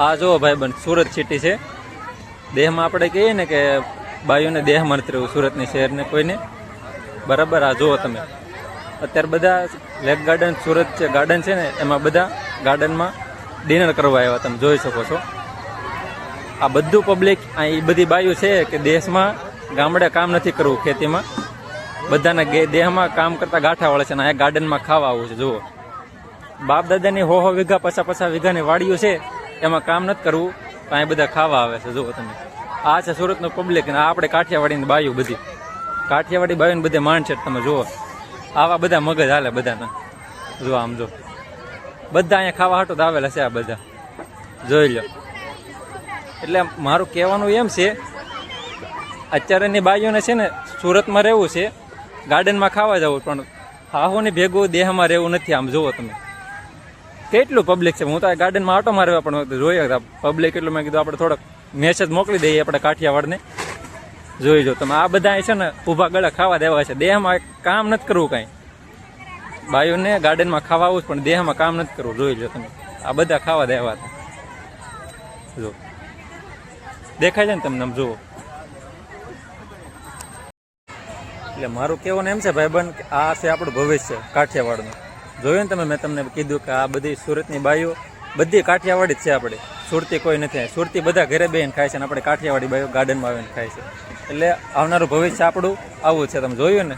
આ જો ભાઈબંધ સુરત સિટી છે. દેહમાં આપણે કહીએ ને કે બાયુને દેહમાં નથી રહેવું, સુરતની શહેરને કોઈને. બરાબર, આ જુઓ તમે અત્યારે બધા લેક ગાર્ડન સુરત જે ગાર્ડન છે ને એમાં બધા ગાર્ડનમાં ડિનર કરવા આવ્યા, તમે જોઈ શકો છો. આ બધું પબ્લિક એ બધી બાયુ છે કે દેશમાં ગામડે કામ નથી કરવું, ખેતીમાં બધાના દેહમાં કામ કરતા ગાંઠા વળે છે અને આ ગાર્ડનમાં ખાવા આવું છે. જુઓ, બાપ દાદાની 100 વીઘા 50 વીઘાની વાડીઓ છે એમાં કામ નથી કરવું, અહીં બધા ખાવા આવે છે. જુઓ તમે, આ છે સુરતનું પબ્લિક અને આ આપણે કાઠિયાવાડીની બાયુ, બધી કાઠિયાવાડી બાયુને બધે માંડ છે. તમે જુઓ આવા બધા મગજ હાલે બધાના. જો આમ જો બધા અહીંયા ખાવા હાટું જ આવેલા છે આ બધા, જોઈ લો. એટલે મારું કહેવાનું એમ છે, અત્યારેની બાયુને છે ને સુરતમાં રહેવું છે, ગાર્ડનમાં ખાવા જવું, પણ હાહોની ભેગું દેહમાં રહેવું નથી. આમ જુઓ તમે કેટલું પબ્લિક છે. હું તો આ ગાર્ડનમાં આટો મારવા પણ જોઈએ પબ્લિક એટલું, મેં કીધું આપણે થોડોક મેસેજ મોકલી દઈએ આપણે કાઠિયાવાડને. જોઈ લો તમે, આ બધા છે ને ઊભા ગળા ખાવા દેવા છે, દેહમાં કામ નથી કરવું કાંઈ. બાયુને ગાર્ડનમાં ખાવા આવું પણ દેહમાં કામ નથી કરવું. જોઈ લો તમે, આ બધા ખાવા દેવા હતા. જો દેખાય છે ને તમને, આમ જુઓ. એટલે મારું કહેવાનું એમ છે ભાઈબંધ કે આ છે આપણું ભવિષ્ય કાઠિયાવાડનું. જોયું ને તમે, મેં તમને કીધું કે આ બધી સુરતની બાઈઓ બધી કાઠિયાવાડી જ છે. આપણે સુરતી કોઈ નથી. સુરતી બધા ઘરે બેહીને ખાય છે અને આપણે કાઠિયાવાડી બાઈઓ ગાર્ડનમાં આવીને ખાય છે. એટલે આવનારું ભવિષ્ય આપણું આવું છે. તમે જોયું ને.